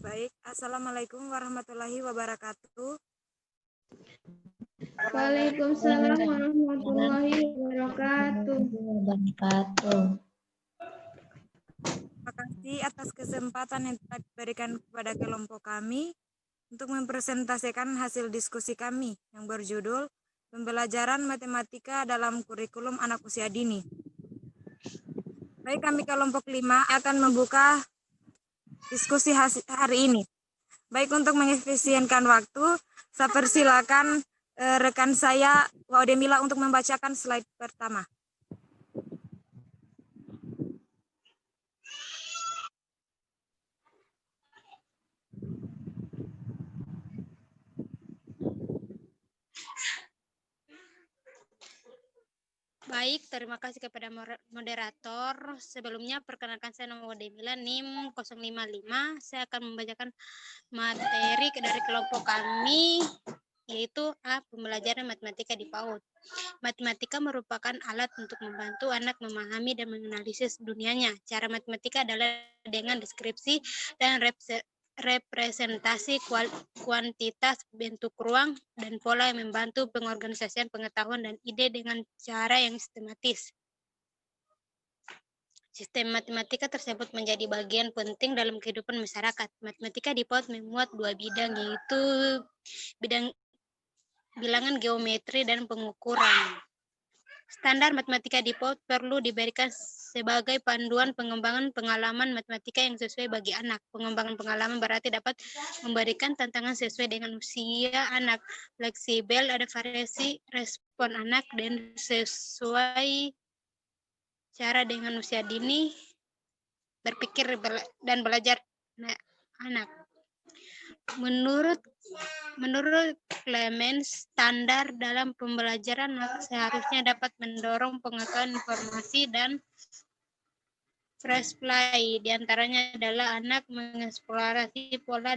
Baik, Assalamualaikum warahmatullahi wabarakatuh. Waalaikumsalam warahmatullahi wabarakatuh. Terima kasih atas kesempatan yang telah diberikan kepada kelompok kami untuk mempresentasikan hasil diskusi kami yang berjudul Pembelajaran Matematika dalam Kurikulum Anak Usia Dini. Baik, kami kelompok 5 akan membuka diskusi hari ini. Baik, untuk mengefisienkan waktu, saya persilakan rekan saya Waudemila untuk membacakan slide pertama. Baik, terima kasih kepada moderator. Sebelumnya, perkenalkan saya nama Waudemila, NIM 055. Saya akan membacakan materi dari kelompok kami, yaitu pembelajaran matematika di PAUD. Matematika merupakan alat untuk membantu anak memahami dan menganalisis dunianya. Cara matematika adalah dengan deskripsi dan representasi kuantitas, bentuk ruang, dan pola yang membantu pengorganisasian pengetahuan dan ide dengan cara yang sistematis. Sistem matematika tersebut menjadi bagian penting dalam kehidupan masyarakat. Matematika di PAUD memuat dua bidang, yaitu bidang bilangan geometri dan pengukuran. Standar matematika di PAUD perlu diberikan sebagai panduan pengembangan pengalaman matematika yang sesuai bagi anak. Pengembangan pengalaman berarti dapat memberikan tantangan sesuai dengan usia anak, fleksibel, ada variasi respon anak, dan sesuai cara dengan usia dini berpikir dan belajar anak. Menurut Clemens, standar dalam pembelajaran seharusnya dapat mendorong pengetahuan informasi dan fresh play. Di antaranya adalah anak mengeksplorasi pola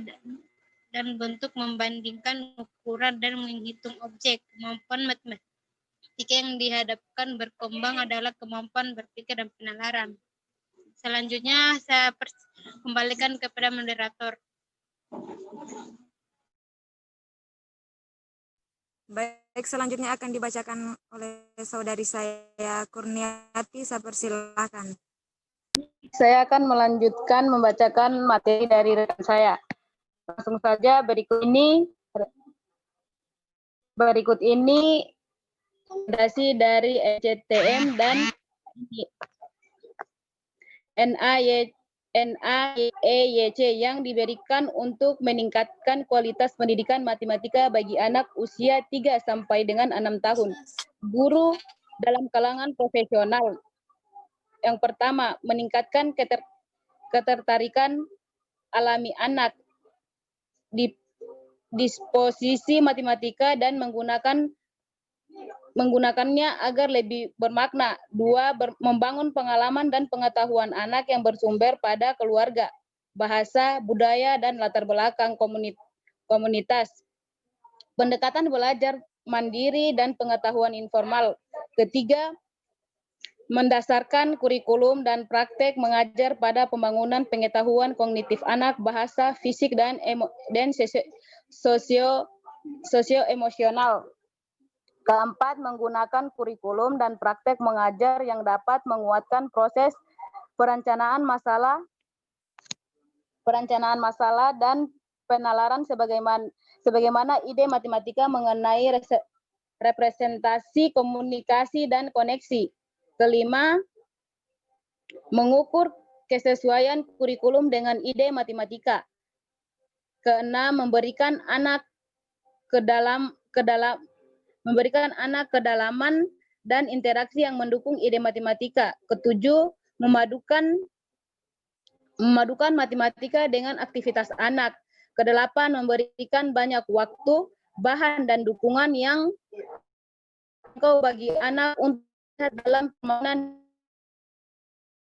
dan bentuk, membandingkan ukuran, dan menghitung objek. Kemampuan matematika yang dihadapkan berkembang adalah kemampuan berpikir dan penalaran. Selanjutnya, saya kembalikan kepada moderator. Baik, selanjutnya akan dibacakan oleh saudari saya Kurniati. Saya persilakan. Saya akan melanjutkan membacakan materi dari rekan saya. Langsung saja, berikut ini rekomendasi dari ECTM dan NAEYC yang diberikan untuk meningkatkan kualitas pendidikan matematika bagi anak usia 3 sampai dengan 6 tahun. Guru dalam kalangan profesional. Yang pertama, meningkatkan ketertarikan alami anak di disposisi matematika dan menggunakannya agar lebih bermakna. 2. Membangun pengalaman dan pengetahuan anak yang bersumber pada keluarga, bahasa, budaya, dan latar belakang komunitas. Pendekatan belajar mandiri dan pengetahuan informal. 3. Mendasarkan kurikulum dan praktek mengajar pada pembangunan pengetahuan kognitif anak, bahasa, fisik, dan sosio-emosional. 4. Menggunakan kurikulum dan praktek mengajar yang dapat menguatkan proses perencanaan masalah dan penalaran sebagaimana ide matematika mengenai representasi, komunikasi, dan koneksi. 5. Mengukur kesesuaian kurikulum dengan ide matematika. 6. Memberikan anak kedalaman dan interaksi yang mendukung ide matematika. 7. Memadukan matematika dengan aktivitas anak. 8. Memberikan banyak waktu, bahan, dan dukungan yang bagi anak untuk dalam pembangunan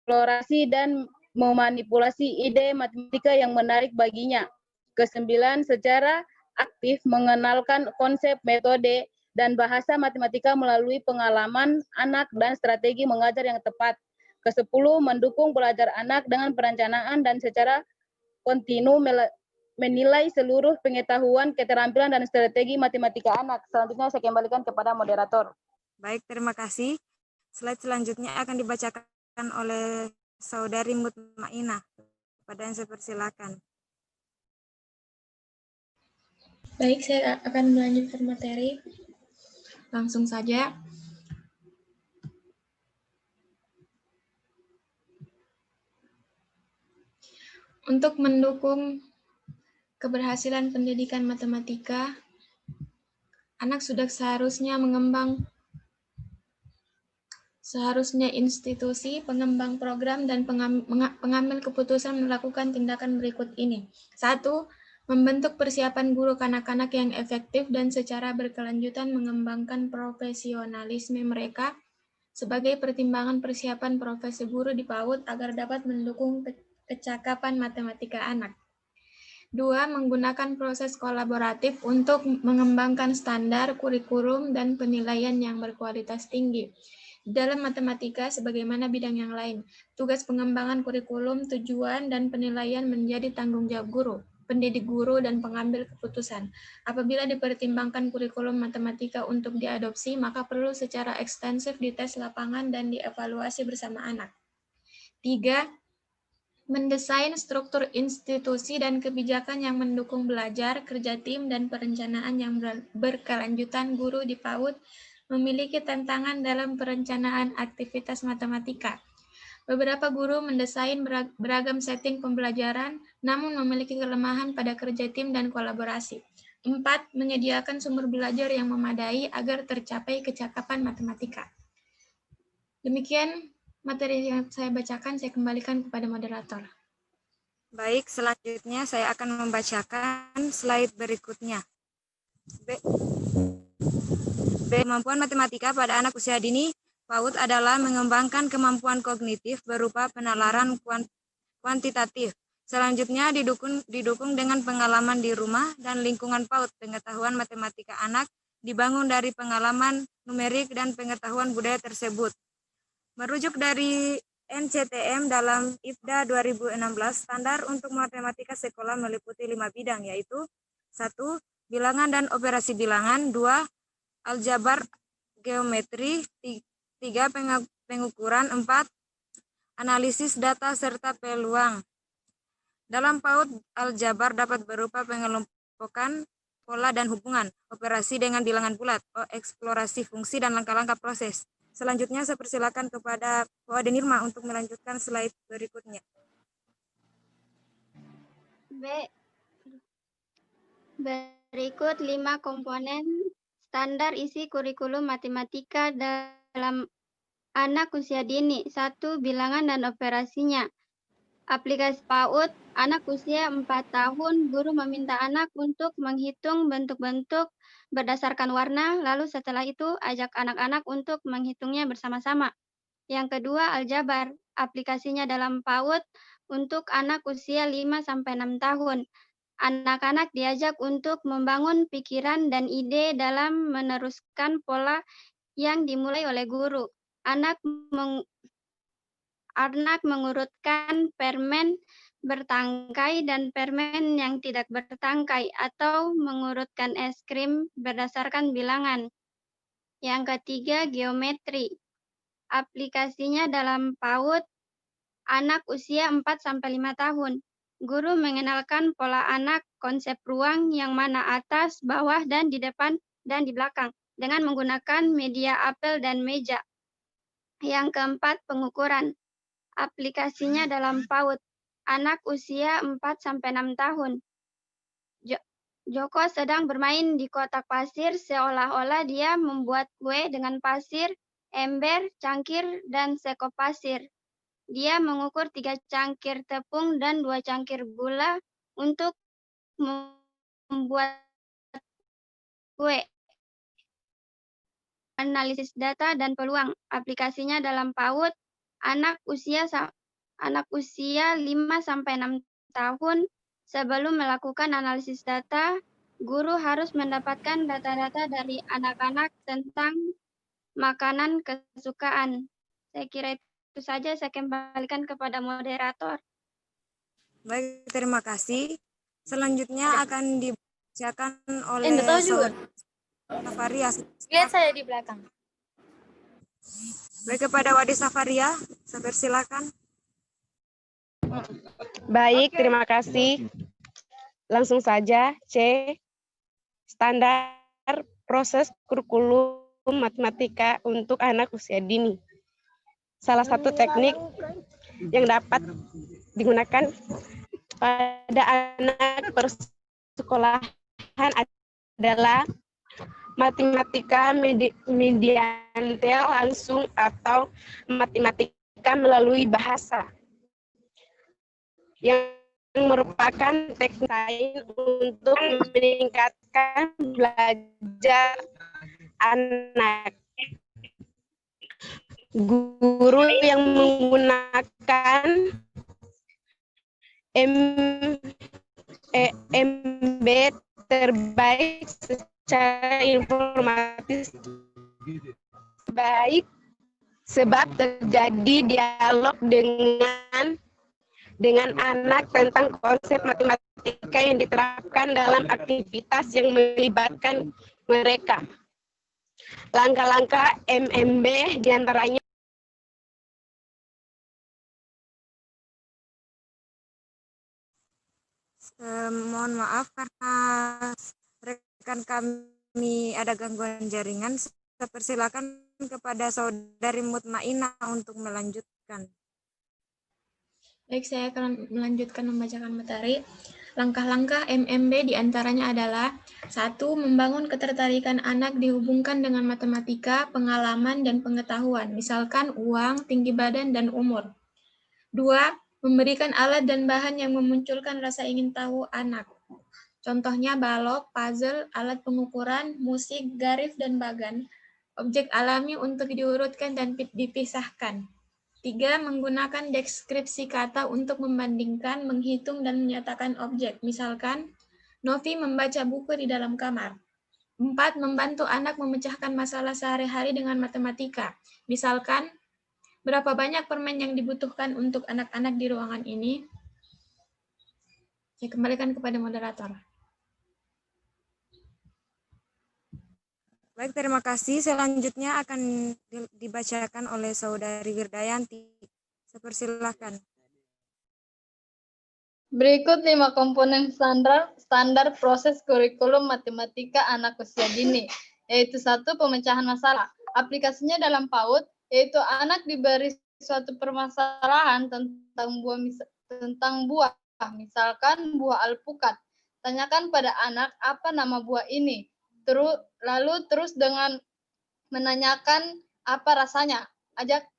eksplorasi dan memanipulasi ide matematika yang menarik baginya. 9. Secara aktif mengenalkan konsep, metode, dan bahasa matematika melalui pengalaman anak dan strategi mengajar yang tepat. 10. Mendukung belajar anak dengan perencanaan dan secara kontinu menilai seluruh pengetahuan, keterampilan, dan strategi matematika anak. Selanjutnya saya kembalikan kepada moderator. Baik, terima kasih. Slide selanjutnya akan dibacakan oleh Saudari Mutmainah. Kepada yang saya persilakan. Baik, saya akan melanjutkan materi. Langsung saja. Untuk mendukung keberhasilan pendidikan matematika, anak seharusnya institusi, pengembang program, dan pengambil keputusan melakukan tindakan berikut ini. 1. Membentuk persiapan guru kanak-kanak yang efektif dan secara berkelanjutan mengembangkan profesionalisme mereka sebagai pertimbangan persiapan profesi guru di PAUD agar dapat mendukung kecakapan matematika anak. 2. Menggunakan proses kolaboratif untuk mengembangkan standar, kurikulum, dan penilaian yang berkualitas tinggi. Dalam matematika, sebagaimana bidang yang lain, tugas pengembangan kurikulum, tujuan, dan penilaian menjadi tanggung jawab guru, pendidik guru, dan pengambil keputusan. Apabila dipertimbangkan kurikulum matematika untuk diadopsi, maka perlu secara ekstensif dites lapangan dan dievaluasi bersama anak. 3. Mendesain struktur institusi dan kebijakan yang mendukung belajar, kerja tim, dan perencanaan yang berkelanjutan. Guru di PAUD memiliki tantangan dalam perencanaan aktivitas matematika. Beberapa guru mendesain beragam setting pembelajaran, namun memiliki kelemahan pada kerja tim dan kolaborasi. 4. Menyediakan sumber belajar yang memadai agar tercapai kecakapan matematika. Demikian materi yang saya bacakan, saya kembalikan kepada moderator. Baik, selanjutnya saya akan membacakan slide berikutnya. B. Kemampuan matematika pada anak usia dini PAUD adalah mengembangkan kemampuan kognitif berupa penalaran kuantitatif. Selanjutnya didukung dengan pengalaman di rumah dan lingkungan PAUD. Pengetahuan matematika anak dibangun dari pengalaman numerik dan pengetahuan budaya tersebut. Merujuk dari NCTM dalam IPDA 2016, standar untuk matematika sekolah meliputi 5 bidang, yaitu 1. Bilangan dan operasi bilangan, 2. Aljabar geometri, 3. Pengukuran, 4. Analisis data serta peluang. Dalam PAUD, aljabar dapat berupa pengelompokan pola dan hubungan, operasi dengan bilangan bulat, eksplorasi fungsi, dan langkah-langkah proses. Selanjutnya saya persilakan kepada Bu Adenirma untuk melanjutkan slide berikutnya. Berikut 5 komponen standar isi kurikulum matematika dalam anak usia dini. 1. Bilangan dan operasinya. Aplikasi PAUD, anak usia 4 tahun, guru meminta anak untuk menghitung bentuk-bentuk berdasarkan warna, lalu setelah itu ajak anak-anak untuk menghitungnya bersama-sama. Yang kedua, aljabar. Aplikasinya dalam PAUD untuk anak usia 5-6 tahun. Anak-anak diajak untuk membangun pikiran dan ide dalam meneruskan pola yang dimulai oleh guru. Anak mengurutkan permen bertangkai dan permen yang tidak bertangkai, atau mengurutkan es krim berdasarkan bilangan. Yang ketiga, geometri. Aplikasinya dalam PAUD anak usia 4-5 tahun. Guru mengenalkan pola anak, konsep ruang yang mana atas, bawah, dan di depan dan di belakang dengan menggunakan media apel dan meja. Yang keempat, pengukuran. Aplikasinya dalam PAUD anak usia 4-6 tahun. Joko sedang bermain di kotak pasir seolah-olah dia membuat kue dengan pasir, ember, cangkir, dan sekop pasir. Dia mengukur 3 cangkir tepung dan 2 cangkir gula untuk membuat kue. Analisis data dan peluang. Aplikasinya dalam PAUD anak usia 5-6 tahun. Sebelum melakukan analisis data, guru harus mendapatkan data-data dari anak-anak tentang makanan kesukaan. Saya kira itu saja, saya kembalikan kepada moderator. Baik, terima kasih. Selanjutnya akan dibacakan oleh nggak tahu juga. Safaria. Lihat saya di belakang. Baik, kepada Wadi Safaria, saya silakan. Baik, terima kasih. Langsung saja, C. Standar proses kurikulum matematika untuk anak usia dini. Salah satu teknik yang dapat digunakan pada anak persekolahan adalah matematika mediantel langsung atau matematika melalui bahasa, yang merupakan teknik lain untuk meningkatkan belajar anak. Guru yang menggunakan MB terbaik secara informatif baik, sebab terjadi dialog dengan anak tentang konsep matematika yang diterapkan dalam aktivitas yang melibatkan mereka. Langkah-langkah MMB diantaranya Mohon maaf karena rekan kami ada gangguan jaringan. Saya persilakan kepada Saudari Mutmainah untuk melanjutkan. Baik, saya akan melanjutkan membacakan materi. Langkah-langkah MMB diantaranya adalah 1. Membangun ketertarikan anak dihubungkan dengan matematika, pengalaman, dan pengetahuan, misalkan uang, tinggi badan, dan umur. 2. Memberikan alat dan bahan yang memunculkan rasa ingin tahu anak. Contohnya balok, puzzle, alat pengukuran, musik, garif, dan bagan. Objek alami untuk diurutkan dan dipisahkan. 3. Menggunakan deskripsi kata untuk membandingkan, menghitung, dan menyatakan objek. Misalkan, Novi membaca buku di dalam kamar. 4. Membantu anak memecahkan masalah sehari-hari dengan matematika. Misalkan, berapa banyak permen yang dibutuhkan untuk anak-anak di ruangan ini? Saya kembalikan kepada moderator. Baik, terima kasih. Selanjutnya akan dibacakan oleh Saudari Wirdayanti. Saya persilakan. Berikut 5 komponen standar proses kurikulum matematika anak usia dini, yaitu 1. Pemecahan masalah. Aplikasinya dalam PAUD, yaitu anak diberi suatu permasalahan tentang buah, misalkan buah alpukat. Tanyakan pada anak apa nama buah ini. Lalu terus dengan menanyakan apa rasanya.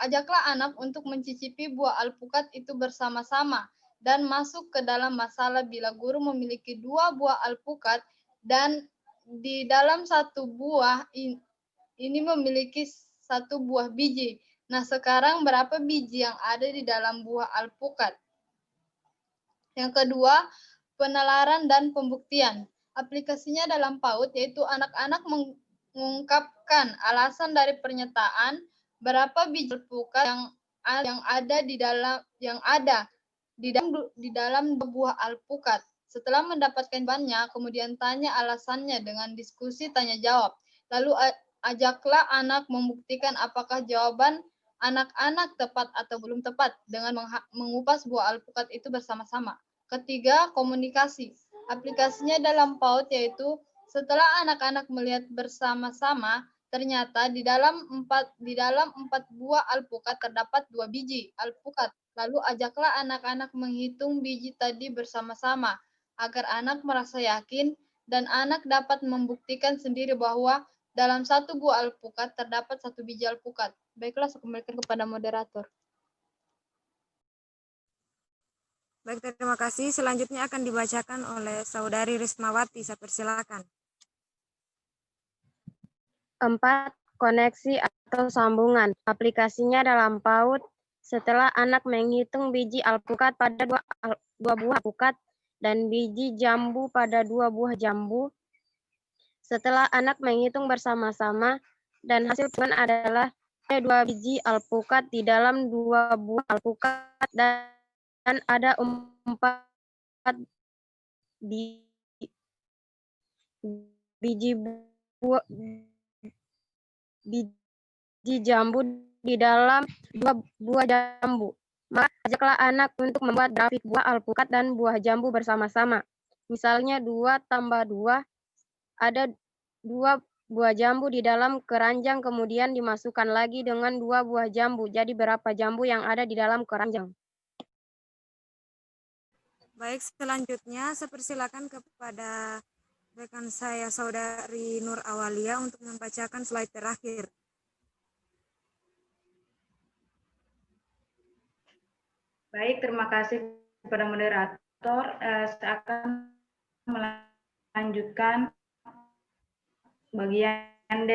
Ajaklah anak untuk mencicipi buah alpukat itu bersama-sama dan masuk ke dalam masalah bila guru memiliki 2 buah alpukat dan di dalam satu buah ini memiliki 1 buah biji. Nah, sekarang berapa biji yang ada di dalam buah alpukat? Yang kedua, penalaran dan pembuktian. Aplikasinya dalam PAUD, yaitu anak-anak mengungkapkan alasan dari pernyataan berapa biji alpukat yang ada di dalam buah alpukat. Setelah mendapatkan jawabannya, kemudian tanya alasannya dengan diskusi tanya jawab. Lalu ajaklah anak membuktikan apakah jawaban anak-anak tepat atau belum tepat dengan mengupas buah alpukat itu bersama-sama. Ketiga, komunikasi. Aplikasinya dalam PAUD, yaitu setelah anak-anak melihat bersama-sama, ternyata di dalam 4 buah alpukat terdapat 2 biji alpukat. Lalu ajaklah anak-anak menghitung biji tadi bersama-sama agar anak merasa yakin dan anak dapat membuktikan sendiri bahwa dalam 1 buah alpukat terdapat 1 biji alpukat. Baiklah, saya kembalikan kepada moderator. Baik, terima kasih. Selanjutnya akan dibacakan oleh Saudari Rismawati. Saya persilakan. 4. Koneksi atau sambungan. Aplikasinya dalam PAUD. Setelah anak menghitung biji alpukat pada 2 buah alpukat dan biji jambu pada 2 buah jambu. Setelah anak menghitung bersama-sama dan hasil hitungan adalah 2 biji alpukat di dalam 2 buah alpukat dan ada 4 biji buah biji jambu di dalam 2 buah jambu. Maka ajaklah anak untuk membuat grafik buah alpukat dan buah jambu bersama-sama. Misalnya 2 tambah 2, ada 2 buah jambu di dalam keranjang, kemudian dimasukkan lagi dengan 2 buah jambu. Jadi berapa jambu yang ada di dalam keranjang? Baik, selanjutnya saya persilakan kepada rekan saya, Saudari Nur Awalia, untuk membacakan slide terakhir. Baik, terima kasih kepada moderator. Saya akan melanjutkan bagian D.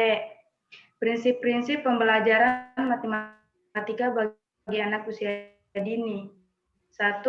Prinsip-prinsip pembelajaran matematika bagi anak usia dini. 1.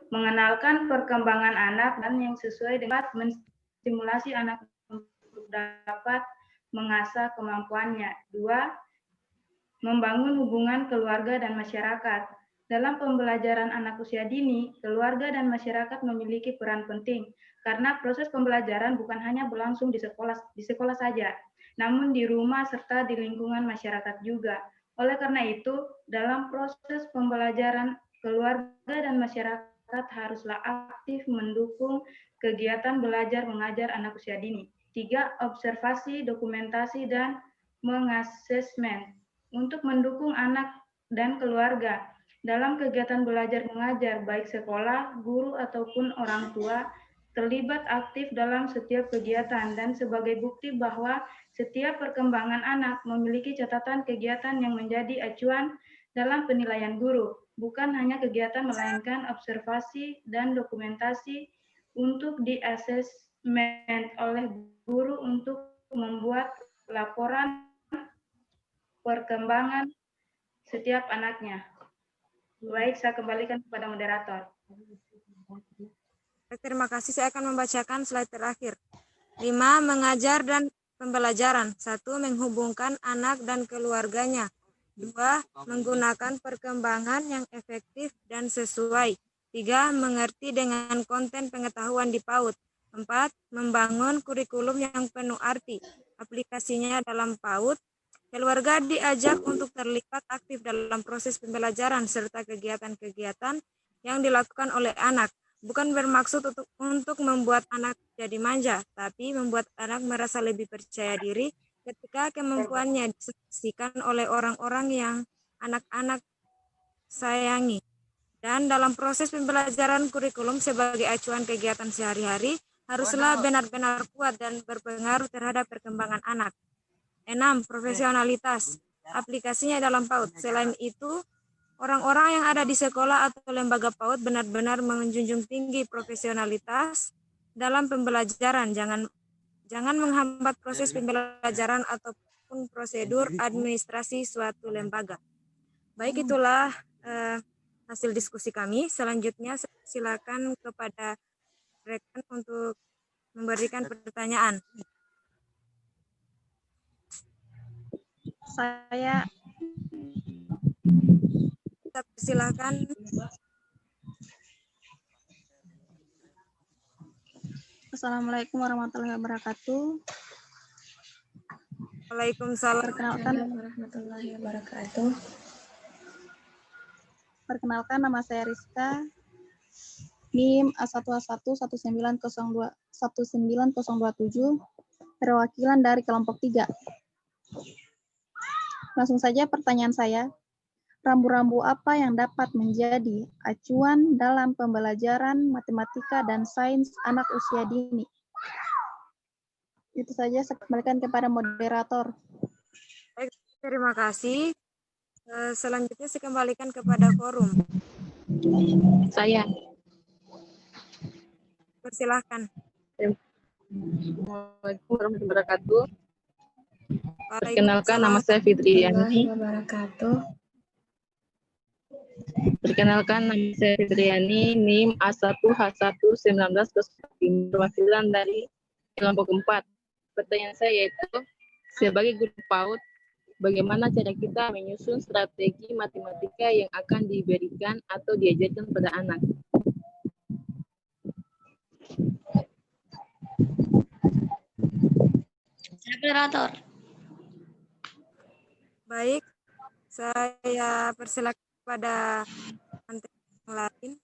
Mengenalkan perkembangan anak dan yang sesuai dengan menstimulasi anak untuk dapat mengasah kemampuannya. 2. Membangun hubungan keluarga dan masyarakat. Dalam pembelajaran anak usia dini, keluarga dan masyarakat memiliki peran penting karena proses pembelajaran bukan hanya berlangsung di sekolah saja, namun di rumah serta di lingkungan masyarakat juga. Oleh karena itu, dalam proses pembelajaran, keluarga dan masyarakat haruslah aktif mendukung kegiatan belajar mengajar anak usia dini. 3. Observasi, dokumentasi, dan mengasesmen untuk mendukung anak dan keluarga dalam kegiatan belajar mengajar, baik sekolah, guru, ataupun orang tua terlibat aktif dalam setiap kegiatan, dan sebagai bukti bahwa setiap perkembangan anak memiliki catatan kegiatan yang menjadi acuan dalam penilaian guru, bukan hanya kegiatan melainkan observasi dan dokumentasi untuk diasesmen oleh guru untuk membuat laporan perkembangan setiap anaknya. Baik, saya kembalikan kepada moderator. Terima kasih. Saya akan membacakan slide terakhir. 5. Mengajar dan pembelajaran. 1. Menghubungkan anak dan keluarganya. 2. Menggunakan perkembangan yang efektif dan sesuai. 3. Mengerti dengan konten pengetahuan di PAUD. 4. Membangun kurikulum yang penuh arti. Aplikasinya dalam PAUD. Keluarga diajak untuk terlibat aktif dalam proses pembelajaran serta kegiatan-kegiatan yang dilakukan oleh anak. Bukan bermaksud untuk membuat anak jadi manja, tapi membuat anak merasa lebih percaya diri ketika kemampuannya disaksikan oleh orang-orang yang anak-anak sayangi. Dan dalam proses pembelajaran kurikulum sebagai acuan kegiatan sehari-hari haruslah benar-benar kuat dan berpengaruh terhadap perkembangan anak. 6. Profesionalitas. Aplikasinya dalam PAUD. Selain itu, orang-orang yang ada di sekolah atau lembaga PAUD benar-benar menjunjung tinggi profesionalitas dalam pembelajaran. Jangan menghambat proses pembelajaran ataupun prosedur administrasi suatu lembaga. Baik, itulah hasil diskusi kami. Selanjutnya silakan kepada rekan untuk memberikan pertanyaan. Saya silakan. Assalamualaikum warahmatullahi wabarakatuh. Waalaikumsalam warahmatullahi wabarakatuh. Perkenalkan, nama saya Rizka, NIM A1A11902 perwakilan dari kelompok 3. Langsung saja pertanyaan saya. Rambu-rambu apa yang dapat menjadi acuan dalam pembelajaran matematika dan sains anak usia dini? Itu saja, saya kembalikan kepada moderator. Baik, terima kasih. Selanjutnya saya kembalikan kepada forum. Saya. Persilahkan. Assalamualaikum warahmatullahi wabarakatuh. Perkenalkan, nama saya Fitriani. NIM A1H11905 perwakilan dari kelompok 4. Pertanyaan saya yaitu, sebagai guru PAUD, bagaimana cara kita menyusun strategi matematika yang akan diberikan atau diajarkan pada anak? moderator. Baik, saya persilakan kepada menteri yang lain.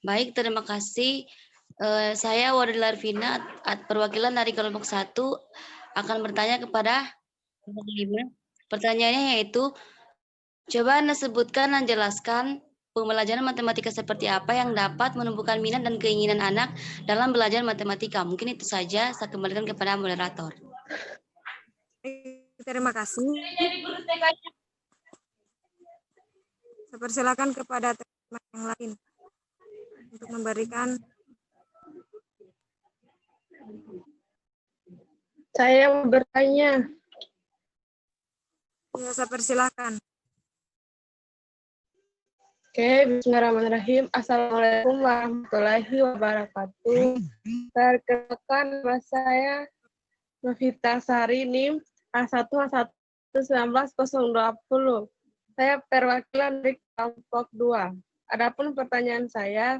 Baik, terima kasih. Saya Wadil Arvina, perwakilan dari kelompok 1 akan bertanya kepada kelompok 5. Pertanyaannya yaitu, coba Anda sebutkan dan jelaskan pembelajaran matematika seperti apa yang dapat menumbuhkan minat dan keinginan anak dalam belajar matematika. Mungkin itu saja, saya kembalikan kepada moderator. Terima kasih. Saya persilakan kepada teman yang lain untuk memberikan. Saya mau bertanya. Ya, saya persilakan. Oke, bismillahirrahmanirrahim. Assalamualaikum warahmatullahi wabarakatuh. Perkenalkan nama saya Novita Sari, NIM A1A11920. Saya perwakilan dari kelompok 2. Adapun pertanyaan saya,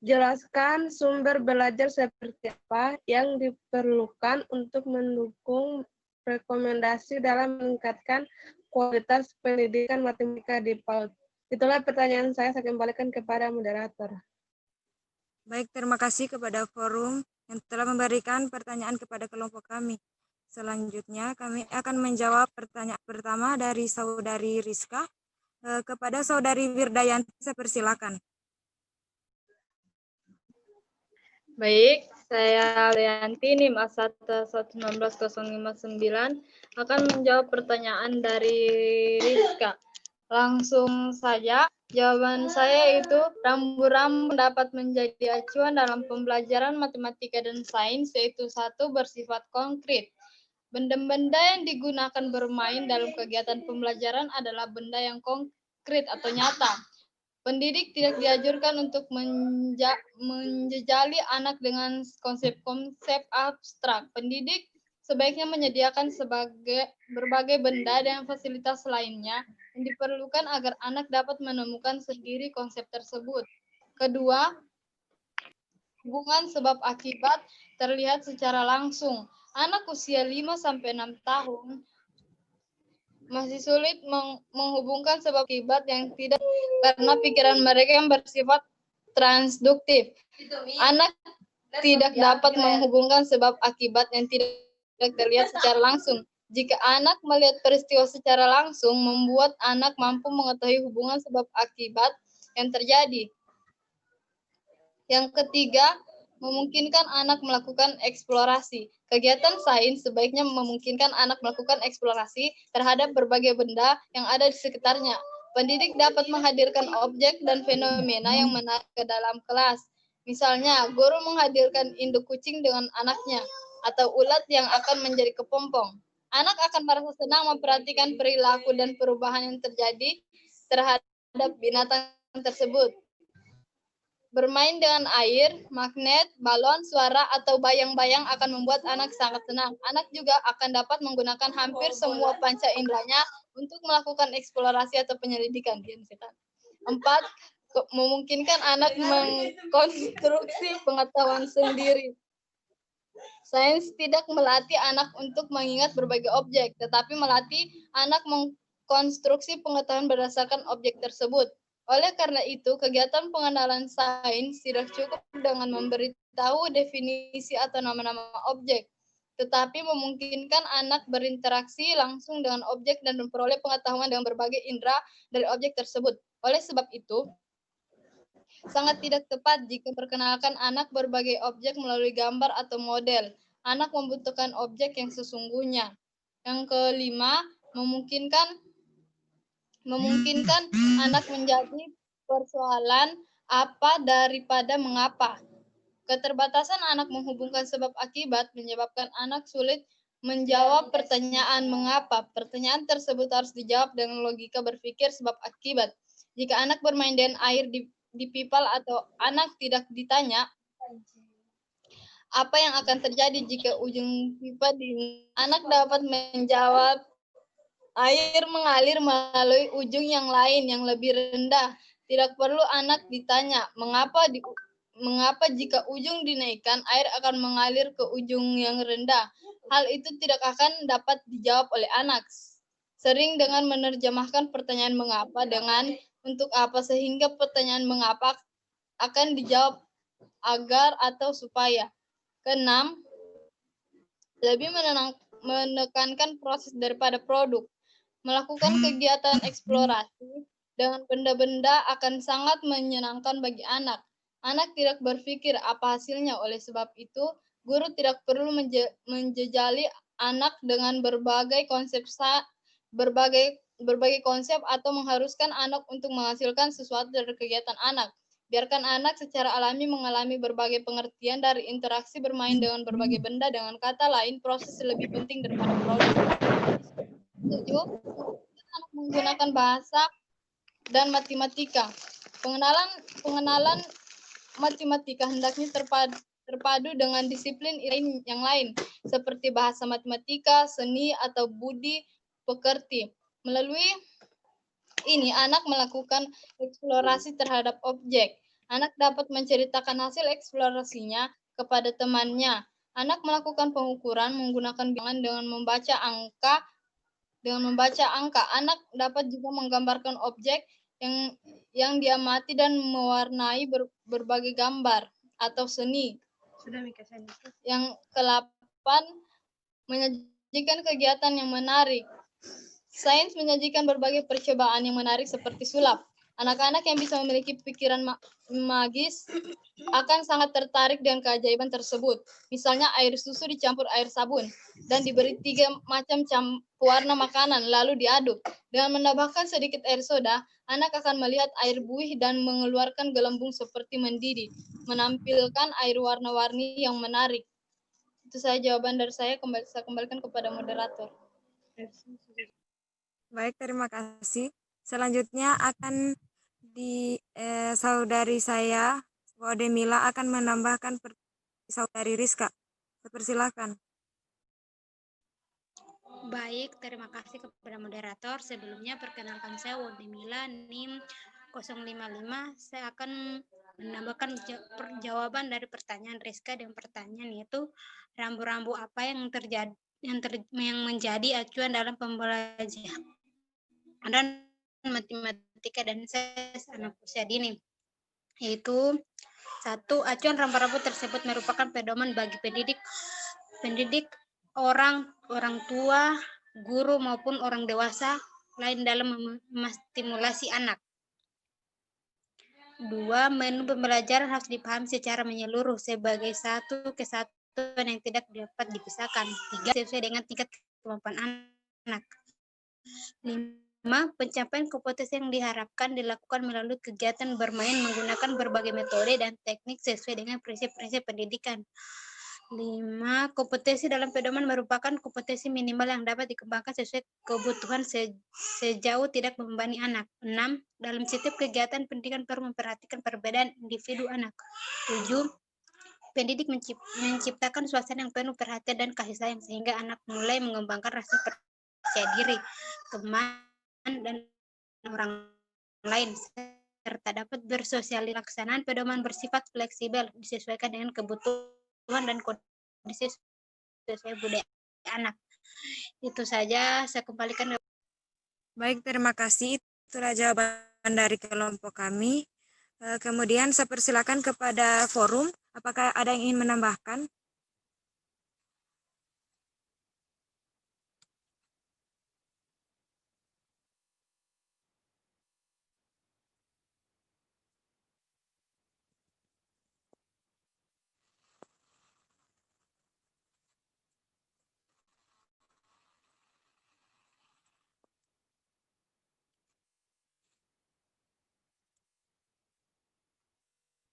jelaskan sumber belajar seperti apa yang diperlukan untuk mendukung rekomendasi dalam meningkatkan kualitas pendidikan matematika di PAUD. Itulah pertanyaan saya kembalikan kepada moderator. Baik, terima kasih kepada forum yang telah memberikan pertanyaan kepada kelompok kami. Selanjutnya, kami akan menjawab pertanyaan pertama dari Saudari Rizka. Kepada Saudari Wirdayanti, saya persilakan. Baik, saya Leanti, NIM A1A1190059, akan menjawab pertanyaan dari Rizka. Langsung saja, jawaban saya itu rambu-rambu dapat menjadi acuan dalam pembelajaran matematika dan sains, yaitu 1. Bersifat konkret. Benda-benda yang digunakan bermain dalam kegiatan pembelajaran adalah benda yang konkret atau nyata. Pendidik tidak dianjurkan untuk menjejali anak dengan konsep-konsep abstrak. Pendidik sebaiknya menyediakan berbagai benda dan fasilitas lainnya yang diperlukan agar anak dapat menemukan sendiri konsep tersebut. Kedua, hubungan sebab akibat terlihat secara langsung. Anak usia 5-6 tahun masih sulit menghubungkan sebab akibat yang tidak karena pikiran mereka yang bersifat transduktif. Anak tidak dapat menghubungkan sebab akibat yang tidak terlihat secara langsung. Jika anak melihat peristiwa secara langsung, membuat anak mampu mengetahui hubungan sebab akibat yang terjadi. Yang ketiga, memungkinkan anak melakukan eksplorasi. Kegiatan sains sebaiknya memungkinkan anak melakukan eksplorasi terhadap berbagai benda yang ada di sekitarnya. Pendidik dapat menghadirkan objek dan fenomena yang menarik ke dalam kelas. Misalnya, guru menghadirkan induk kucing dengan anaknya, atau ulat yang akan menjadi kepompong. Anak akan merasa senang memperhatikan perilaku dan perubahan yang terjadi terhadap binatang tersebut. Bermain dengan air, magnet, balon, suara, atau bayang-bayang akan membuat anak sangat senang. Anak juga akan dapat menggunakan hampir semua panca inderanya untuk melakukan eksplorasi atau penyelidikan. 4. Memungkinkan anak mengkonstruksi pengetahuan sendiri. Sains tidak melatih anak untuk mengingat berbagai objek, tetapi melatih anak mengkonstruksi pengetahuan berdasarkan objek tersebut. Oleh karena itu, kegiatan pengenalan sains tidak cukup dengan memberitahu definisi atau nama-nama objek, tetapi memungkinkan anak berinteraksi langsung dengan objek dan memperoleh pengetahuan dengan berbagai indera dari objek tersebut. Oleh sebab itu, sangat tidak tepat jika perkenalkan anak berbagai objek melalui gambar atau model. Anak membutuhkan objek yang sesungguhnya. Yang kelima, memungkinkan anak menjadi persoalan apa daripada mengapa. Keterbatasan anak menghubungkan sebab akibat menyebabkan anak sulit menjawab pertanyaan mengapa. Pertanyaan tersebut harus dijawab dengan logika berpikir sebab akibat. Jika anak bermain dengan air di pipal atau anak tidak ditanya, apa yang akan terjadi jika ujung pipa anak dapat menjawab, air mengalir melalui ujung yang lain yang lebih rendah. Tidak perlu anak ditanya mengapa di mengapa jika ujung dinaikkan, air akan mengalir ke ujung yang rendah? Hal itu tidak akan dapat dijawab oleh anak. Sering dengan menerjemahkan pertanyaan mengapa dengan untuk apa, sehingga pertanyaan mengapa akan dijawab agar atau supaya. Keenam, lebih menekankan proses daripada produk. Melakukan kegiatan eksplorasi dengan benda-benda akan sangat menyenangkan bagi anak. Anak tidak berpikir apa hasilnya, oleh sebab itu guru tidak perlu menjejali anak dengan berbagai konsep atau mengharuskan anak untuk menghasilkan sesuatu dari kegiatan anak. Biarkan anak secara alami mengalami berbagai pengertian dari interaksi bermain dengan berbagai benda. Dengan kata lain, proses lebih penting daripada produk. 7. Anak menggunakan bahasa dan matematika. Pengenalan matematika hendaknya terpadu dengan disiplin yang lain, seperti bahasa matematika, seni, atau budi pekerti. Melalui ini, anak melakukan eksplorasi terhadap objek. Anak dapat menceritakan hasil eksplorasinya kepada temannya. Anak melakukan pengukuran menggunakan bilangan dengan membaca angka. Anak dapat juga menggambarkan objek yang diamati dan mewarnai berbagai gambar atau seni. Yang ke-8, menyajikan kegiatan yang menarik. Sains menyajikan berbagai percobaan yang menarik seperti sulap. Anak-anak yang bisa memiliki pikiran magis akan sangat tertarik dengan keajaiban tersebut. Misalnya air susu dicampur air sabun dan diberi 3 macam warna makanan lalu diaduk. Dengan menambahkan sedikit air soda, anak akan melihat air buih dan mengeluarkan gelembung seperti mendidih, menampilkan air warna-warni yang menarik. Itu saja jawaban dari saya. Saya kembalikan kepada moderator. Baik, terima kasih. Selanjutnya akan saudari saya, Wademila, akan menambahkan saudari Rizka. Persilakan. Baik, terima kasih kepada moderator. Sebelumnya perkenalkan saya Wademila, NIM 055. Saya akan menambahkan jawaban dari pertanyaan Rizka dengan pertanyaan, yaitu rambu-rambu apa yang menjadi acuan dalam pembelajaran matematika dan sains anak usia dini. Yaitu 1. Acuan rambu-rambu tersebut merupakan pedoman bagi pendidik, orang tua, guru maupun orang dewasa lain dalam menstimulasi anak. 2. Menu pembelajaran harus dipahami secara menyeluruh sebagai satu kesatuan yang tidak dapat dipisahkan. 3. Sesuai dengan tingkat kemampuan anak. 5. Pencapaian kompetensi yang diharapkan dilakukan melalui kegiatan bermain menggunakan berbagai metode dan teknik sesuai dengan prinsip-prinsip pendidikan. 5. Kompetensi dalam pedoman merupakan kompetensi minimal yang dapat dikembangkan sesuai kebutuhan sejauh tidak membebani anak. 6. Dalam setiap kegiatan pendidikan perlu memperhatikan perbedaan individu anak. 7. Pendidik menciptakan suasana yang penuh perhatian dan kasih sayang sehingga anak mulai mengembangkan rasa percaya diri, teman, dan orang lain, serta dapat bersosialisasi. Pelaksanaan pedoman bersifat fleksibel, disesuaikan dengan kebutuhan dan kondisi sesuai budaya anak. Itu saja, saya kembalikan. Baik, terima kasih. Itulah jawaban dari kelompok kami. Kemudian saya persilakan kepada forum. Apakah ada yang ingin menambahkan?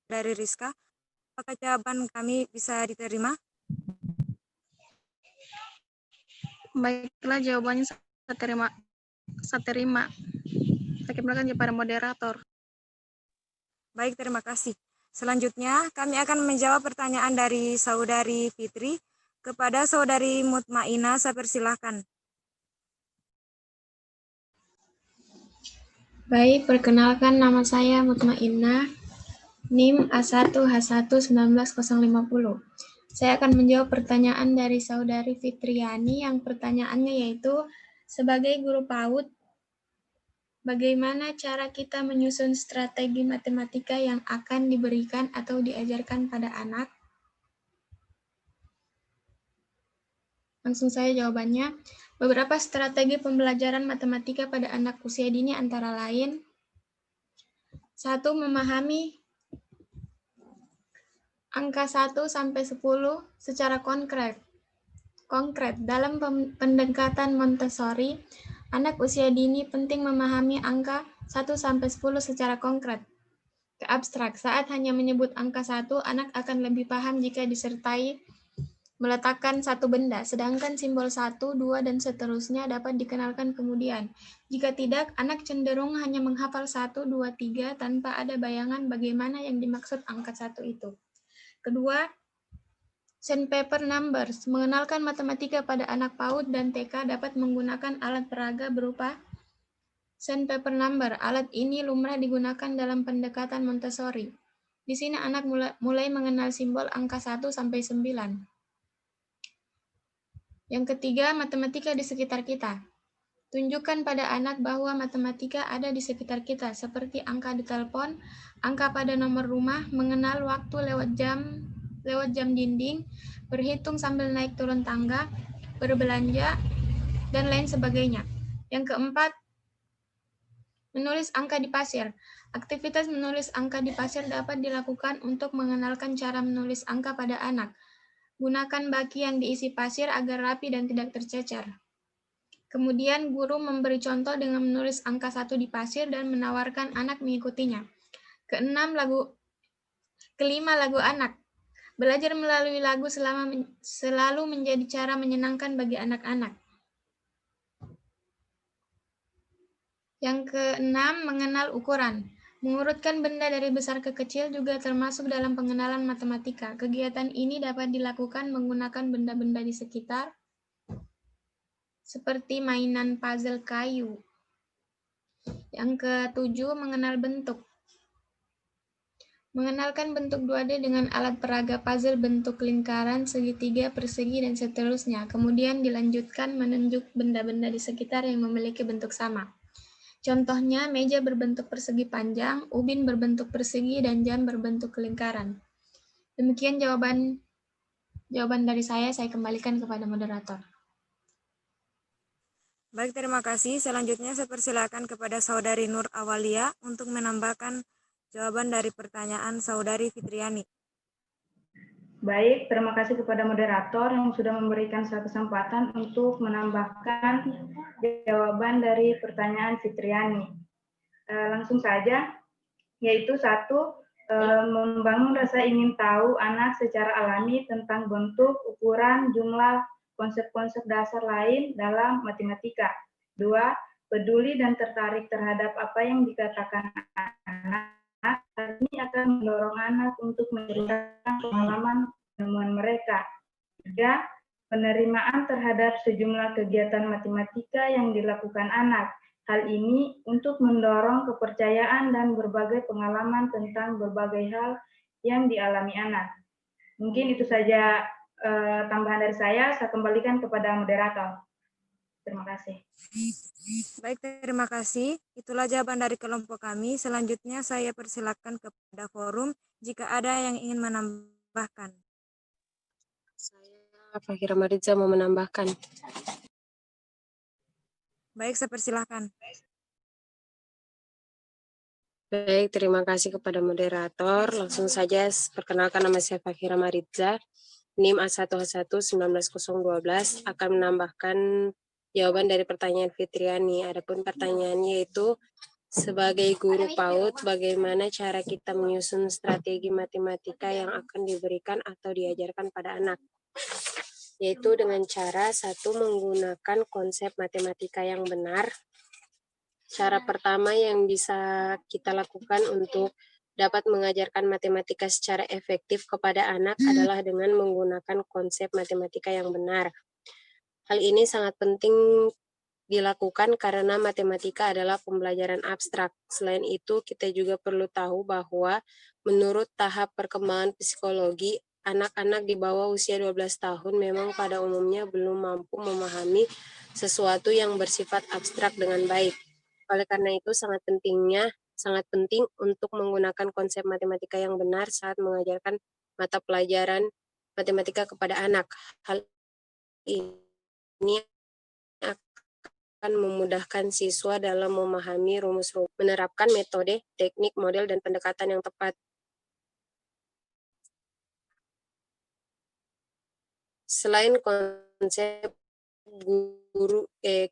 Dari Rizka, apakah jawaban kami bisa diterima? Baiklah, jawabannya saya terima. Saya kembalikan kepada moderator. Baik, terima kasih. Selanjutnya, kami akan menjawab pertanyaan dari saudari Fitri kepada saudari Mutmainah. Saya persilahkan. Baik, perkenalkan nama saya Mutmainah. NIM A1H1-19050. Saya akan menjawab pertanyaan dari Saudari Fitriani yang pertanyaannya yaitu, sebagai guru PAUD, bagaimana cara kita menyusun strategi matematika yang akan diberikan atau diajarkan pada anak? Langsung saya jawabannya. Beberapa strategi pembelajaran matematika pada anak usia dini antara lain, 1. Memahami angka 1 sampai 10 secara konkret. Dalam pendekatan Montessori, anak usia dini penting memahami angka 1 sampai 10 secara konkret. Ke abstrak, saat hanya menyebut angka 1, anak akan lebih paham jika disertai meletakkan satu benda, sedangkan simbol 1, 2, dan seterusnya dapat dikenalkan kemudian. Jika tidak, anak cenderung hanya menghafal 1, 2, 3 tanpa ada bayangan bagaimana yang dimaksud angka 1 itu. Kedua, sandpaper numbers. Mengenalkan matematika pada anak PAUD dan TK dapat menggunakan alat peraga berupa sandpaper number. Alat ini lumrah digunakan dalam pendekatan Montessori. Di sini anak mulai mengenal simbol angka 1 sampai 9. Yang ketiga, matematika di sekitar kita. Tunjukkan pada anak bahwa matematika ada di sekitar kita, seperti angka di telepon, angka pada nomor rumah, mengenal waktu lewat jam dinding, berhitung sambil naik turun tangga, berbelanja, dan lain sebagainya. Yang keempat, menulis angka di pasir. Aktivitas menulis angka di pasir dapat dilakukan untuk mengenalkan cara menulis angka pada anak. Gunakan baki yang diisi pasir agar rapi dan tidak tercecer. Kemudian guru memberi contoh dengan menulis angka 1 di pasir dan menawarkan anak mengikutinya. Kelima, lagu anak. Belajar melalui lagu selalu menjadi cara menyenangkan bagi anak-anak. Yang keenam, mengenal ukuran. Mengurutkan benda dari besar ke kecil juga termasuk dalam pengenalan matematika. Kegiatan ini dapat dilakukan menggunakan benda-benda di sekitar, seperti mainan puzzle kayu. Yang ketujuh, mengenal bentuk. Mengenalkan bentuk 2D dengan alat peraga puzzle bentuk lingkaran, segitiga, persegi, dan seterusnya. Kemudian dilanjutkan menunjuk benda-benda di sekitar yang memiliki bentuk sama. Contohnya, meja berbentuk persegi panjang, ubin berbentuk persegi, dan jam berbentuk lingkaran. Demikian jawaban dari saya kembalikan kepada moderator. Baik, terima kasih. Selanjutnya saya persilakan kepada Saudari Nur Awalia untuk menambahkan jawaban dari pertanyaan Saudari Fitriani. Baik, terima kasih kepada moderator yang sudah memberikan saya kesempatan untuk menambahkan jawaban dari pertanyaan Fitriani. Langsung saja, yaitu 1, membangun rasa ingin tahu anak secara alami tentang bentuk, ukuran, jumlah, konsep-konsep dasar lain dalam matematika. 2, peduli dan tertarik terhadap apa yang dikatakan anak. Ini akan mendorong anak untuk menceritakan pengalaman penemuan mereka. 3, penerimaan terhadap sejumlah kegiatan matematika yang dilakukan anak. Hal ini untuk mendorong kepercayaan dan berbagai pengalaman tentang berbagai hal yang dialami anak. Mungkin itu saja tambahan dari saya kembalikan kepada moderator. Terima kasih. Baik, terima kasih. Itulah jawaban dari kelompok kami. Selanjutnya saya persilakan kepada forum jika ada yang ingin menambahkan. Saya Fahira Mariza mau menambahkan. Baik, saya persilahkan. Baik, terima kasih kepada moderator. Langsung saja perkenalkan, nama saya Fahira Mariza, NIM A1H1-19012, akan menambahkan jawaban dari pertanyaan Fitriani. Adapun pertanyaannya yaitu, sebagai guru PAUD, bagaimana cara kita menyusun strategi matematika yang akan diberikan atau diajarkan pada anak? Yaitu dengan cara 1, menggunakan konsep matematika yang benar. Cara pertama yang bisa kita lakukan untuk dapat mengajarkan matematika secara efektif kepada anak adalah dengan menggunakan konsep matematika yang benar. Hal ini sangat penting dilakukan karena matematika adalah pembelajaran abstrak. Selain itu, kita juga perlu tahu bahwa menurut tahap perkembangan psikologi, anak-anak di bawah usia 12 tahun memang pada umumnya belum mampu memahami sesuatu yang bersifat abstrak dengan baik. Oleh karena itu, sangat penting untuk menggunakan konsep matematika yang benar saat mengajarkan mata pelajaran matematika kepada anak. Hal ini akan memudahkan siswa dalam memahami rumus-rumus, menerapkan metode, teknik, model, dan pendekatan yang tepat. Selain konsep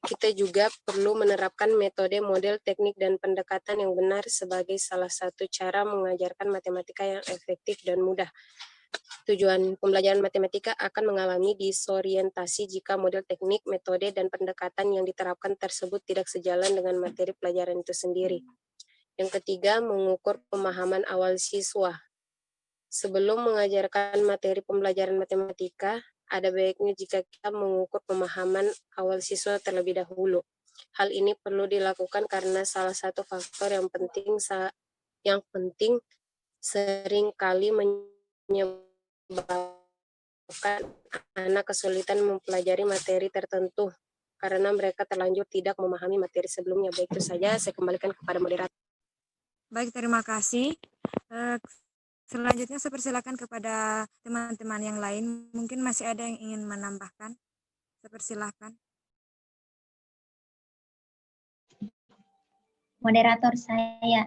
kita juga perlu menerapkan metode, model, teknik, dan pendekatan yang benar sebagai salah satu cara mengajarkan matematika yang efektif dan mudah. Tujuan pembelajaran matematika akan mengalami disorientasi jika model teknik, metode, dan pendekatan yang diterapkan tersebut tidak sejalan dengan materi pelajaran itu sendiri. Yang ketiga, mengukur pemahaman awal siswa. Sebelum mengajarkan materi pembelajaran matematika, ada baiknya jika kita mengukur pemahaman awal siswa terlebih dahulu. Hal ini perlu dilakukan karena salah satu faktor yang penting sering kali menyebabkan anak kesulitan mempelajari materi tertentu karena mereka terlanjur tidak memahami materi sebelumnya. Baik, itu saja, saya kembalikan kepada moderator. Baik, terima kasih. Selanjutnya saya persilakan kepada teman-teman yang lain. Mungkin masih ada yang ingin menambahkan. Saya persilakan. Moderator saya.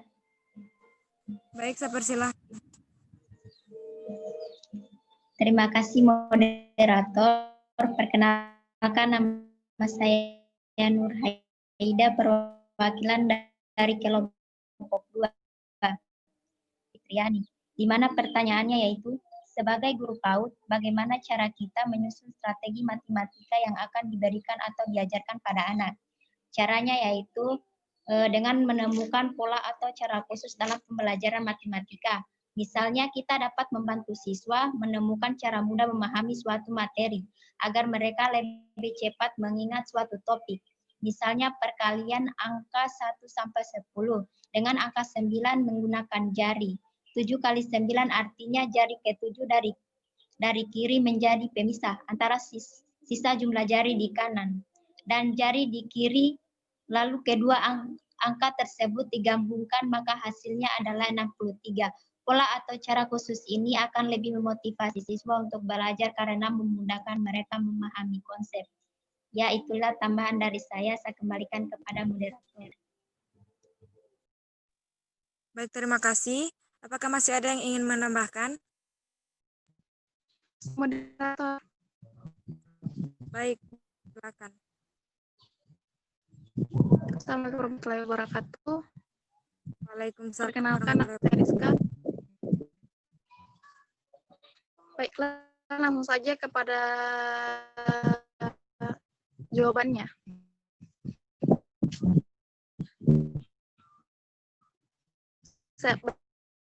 Baik, saya persilakan. Terima kasih moderator. Perkenalkan, nama saya Nur Haida, perwakilan dari kelompok 2 Fitriani. Di mana pertanyaannya yaitu, sebagai guru PAUD, bagaimana cara kita menyusun strategi matematika yang akan diberikan atau diajarkan pada anak? Caranya yaitu dengan menemukan pola atau cara khusus dalam pembelajaran matematika. Misalnya kita dapat membantu siswa menemukan cara mudah memahami suatu materi, agar mereka lebih cepat mengingat suatu topik. Misalnya perkalian angka 1 sampai 10 dengan angka 9 menggunakan jari. 7 kali 9 artinya jari ke-7 dari kiri menjadi pemisah antara sisa jumlah jari di kanan. Dan jari di kiri, lalu kedua angka tersebut digabungkan, maka hasilnya adalah 63. Pola atau cara khusus ini akan lebih memotivasi siswa untuk belajar karena memudahkan mereka memahami konsep. Ya, itulah tambahan dari saya kembalikan kepada moderator. Baik, terima kasih. Apakah masih ada yang ingin menambahkan? Moderator. Baik, silakan. Assalamualaikum warahmatullahi wabarakatuh. Waalaikumsalam. Perkenalkan, saya Rizka. Baiklah, langsung saja kepada jawabannya.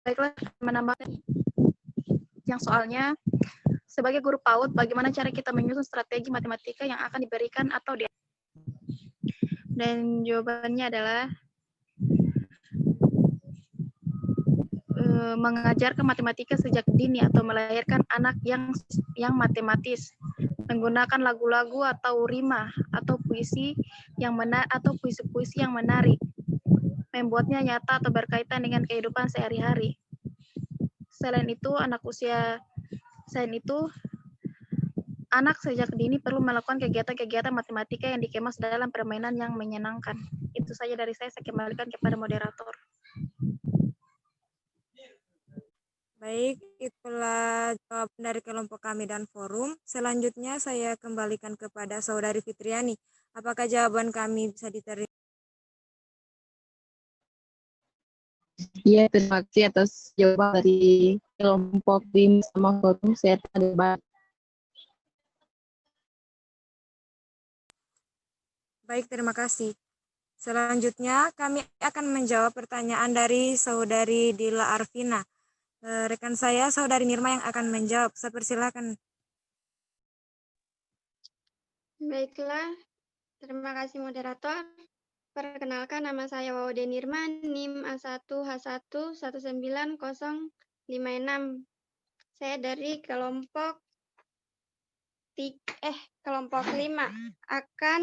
Baiklah, menambahkan yang soalnya, sebagai guru PAUD, bagaimana cara kita menyusun strategi matematika yang akan diberikan atau dan jawabannya adalah mengajarkan matematika sejak dini atau melahirkan anak yang matematis, menggunakan lagu-lagu atau rima atau puisi yang puisi-puisi yang menarik, membuatnya nyata atau berkaitan dengan kehidupan sehari-hari. Selain itu, anak sejak dini perlu melakukan kegiatan-kegiatan matematika yang dikemas dalam permainan yang menyenangkan. Itu saja dari saya kembalikan kepada moderator. Baik, itulah jawaban dari kelompok kami dan forum. Selanjutnya saya kembalikan kepada Saudari Fitriani. Apakah jawaban kami bisa diterima? Iya, terima kasih atas jawaban dari kelompok BIM sama forum. Saya terima. Baik, terima kasih. Selanjutnya kami akan menjawab pertanyaan dari Saudari Dila Arvina. Rekan saya, Saudari Nirma yang akan menjawab. Saya persilakan. Baiklah, Terima kasih moderator. Perkenalkan, nama saya Waude Nirman, NIM A1H1 19056. Saya dari kelompok 5 akan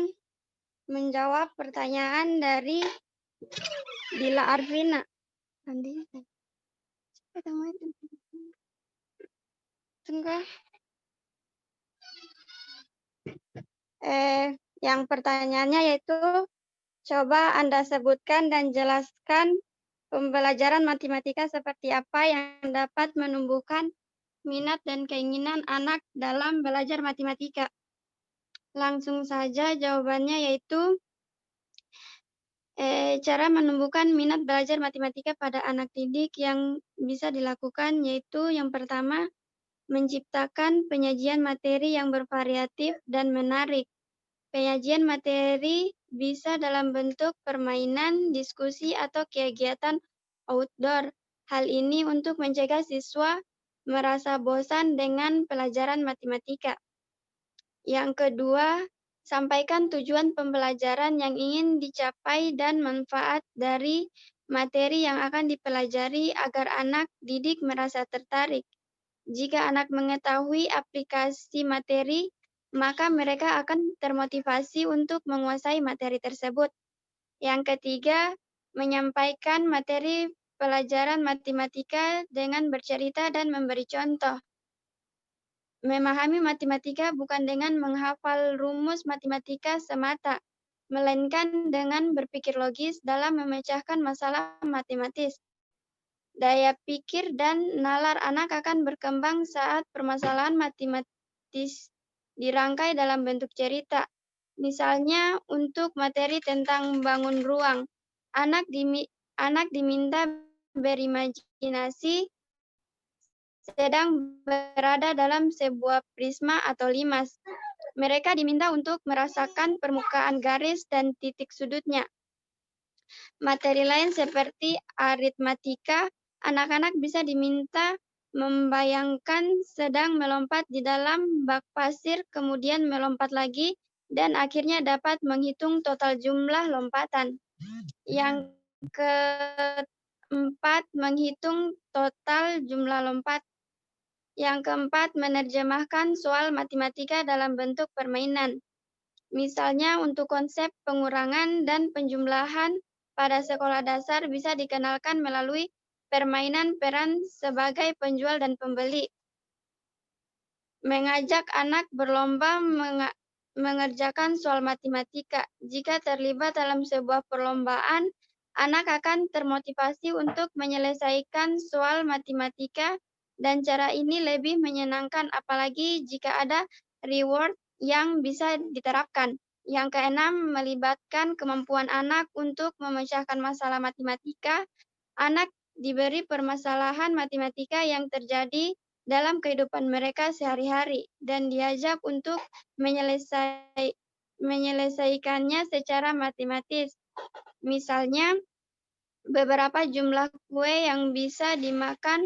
menjawab pertanyaan dari Dila Arvina. Yang pertanyaannya yaitu, coba Anda sebutkan dan jelaskan pembelajaran matematika seperti apa yang dapat menumbuhkan minat dan keinginan anak dalam belajar matematika. Langsung saja jawabannya yaitu, cara menumbuhkan minat belajar matematika pada anak didik yang bisa dilakukan yaitu yang pertama, menciptakan penyajian materi yang bervariatif dan menarik. Penyajian materi bisa dalam bentuk permainan, diskusi, atau kegiatan outdoor. Hal ini untuk mencegah siswa merasa bosan dengan pelajaran matematika. Yang kedua, sampaikan tujuan pembelajaran yang ingin dicapai dan manfaat dari materi yang akan dipelajari agar anak didik merasa tertarik. Jika anak mengetahui aplikasi materi, maka mereka akan termotivasi untuk menguasai materi tersebut. Yang ketiga, menyampaikan materi pelajaran matematika dengan bercerita dan memberi contoh. Memahami matematika bukan dengan menghafal rumus matematika semata, melainkan dengan berpikir logis dalam memecahkan masalah matematis. Daya pikir dan nalar anak akan berkembang saat permasalahan matematis dirangkai dalam bentuk cerita. Misalnya untuk materi tentang bangun ruang, anak diminta berimajinasi sedang berada dalam sebuah prisma atau limas. Mereka diminta untuk merasakan permukaan garis dan titik sudutnya. Materi lain seperti aritmatika, anak-anak bisa diminta membayangkan sedang melompat di dalam bak pasir, kemudian melompat lagi, dan akhirnya dapat menghitung total jumlah lompatan. Yang keempat, menghitung total jumlah lompat. Yang keempat, menerjemahkan soal matematika dalam bentuk permainan. Misalnya untuk konsep pengurangan dan penjumlahan pada sekolah dasar bisa dikenalkan melalui permainan peran sebagai penjual dan pembeli. Mengajak anak berlomba mengerjakan soal matematika. Jika terlibat dalam sebuah perlombaan, anak akan termotivasi untuk menyelesaikan soal matematika dan cara ini lebih menyenangkan apalagi jika ada reward yang bisa diterapkan. Yang keenam, melibatkan kemampuan anak untuk memecahkan masalah matematika. Anak diberi permasalahan matematika yang terjadi dalam kehidupan mereka sehari-hari dan diajak untuk menyelesaikannya secara matematis. Misalnya, beberapa jumlah kue yang bisa dimakan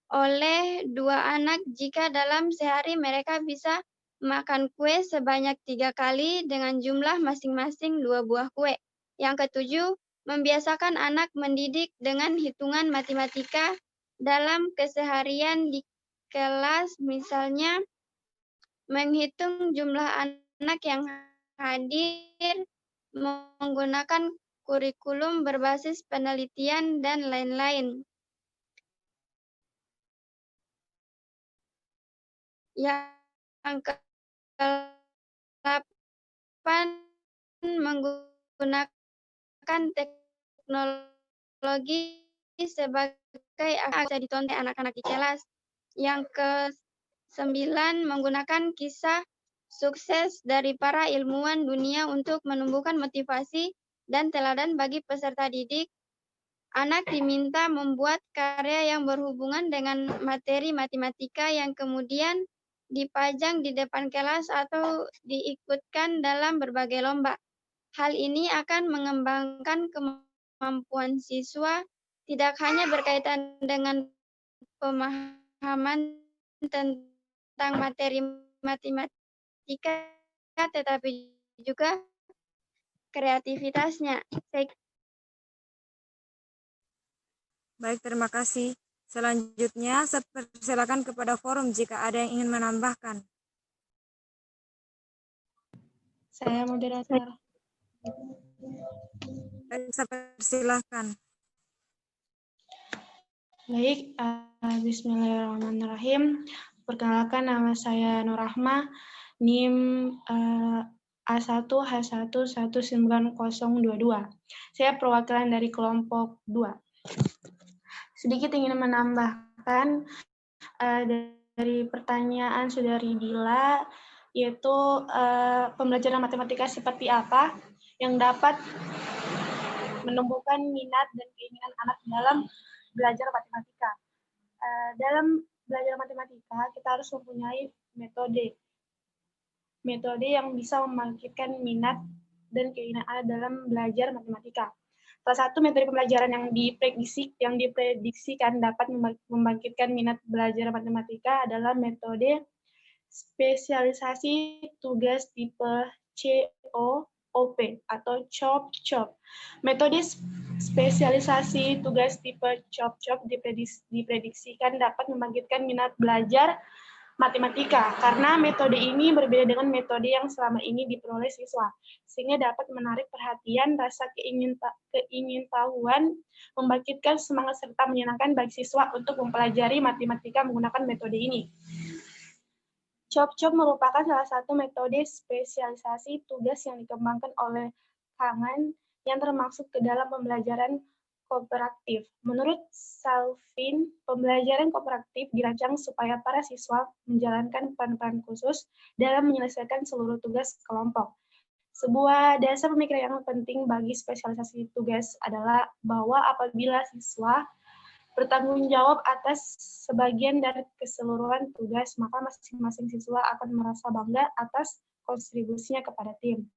oleh 2 anak jika dalam sehari mereka bisa makan kue sebanyak 3 kali dengan jumlah masing-masing 2 buah kue. Yang ketujuh, membiasakan anak mendidik dengan hitungan matematika dalam keseharian di kelas, misalnya menghitung jumlah anak yang hadir, menggunakan kurikulum berbasis penelitian, dan lain-lain. Yang ke-8, menggunakan teknologi sebagai bisa ditonton anak-anak di kelas. Yang ke-9, menggunakan kisah sukses dari para ilmuwan dunia untuk menumbuhkan motivasi dan teladan bagi peserta didik. Anak diminta membuat karya yang berhubungan dengan materi matematika yang kemudian dipajang di depan kelas atau diikutkan dalam berbagai lomba. Hal ini akan mengembangkan kemampuan siswa tidak hanya berkaitan dengan pemahaman tentang materi matematika, tetapi juga kreativitasnya. Baik, terima kasih. Selanjutnya, saya persilakan kepada forum jika ada yang ingin menambahkan. Saya moderator. Baik, saya persilahkan. Baik, bismillahirrahmanirrahim. Perkenalkan, nama saya Nur Rahma, NIM A1H1190022. Saya perwakilan dari kelompok 2. Sedikit ingin menambahkan dari pertanyaan Saudari Dila, yaitu pembelajaran matematika seperti apa yang dapat menumbuhkan minat dan keinginan anak dalam belajar matematika. Dalam belajar matematika, kita harus mempunyai metode yang bisa membangkitkan minat dan keinginan anak dalam belajar matematika. Salah satu metode pembelajaran yang diprediksikan dapat membangkitkan minat belajar matematika adalah metode spesialisasi tugas tipe COOP atau COP-COP. Metode spesialisasi tugas tipe COP-COP diprediksikan dapat membangkitkan minat belajar matematika karena metode ini berbeda dengan metode yang selama ini diperoleh siswa, sehingga dapat menarik perhatian, rasa keingintahuan, membangkitkan semangat serta menyenangkan bagi siswa untuk mempelajari matematika menggunakan metode ini. COP-COP merupakan salah satu metode spesialisasi tugas yang dikembangkan oleh Kangen yang termasuk ke dalam pembelajaran kooperatif. Menurut Salvin, pembelajaran kooperatif dirancang supaya para siswa menjalankan peran-peran khusus dalam menyelesaikan seluruh tugas kelompok. Sebuah dasar pemikiran yang penting bagi spesialisasi tugas adalah bahwa apabila siswa bertanggung jawab atas sebagian dari keseluruhan tugas, maka masing-masing siswa akan merasa bangga atas kontribusinya kepada tim.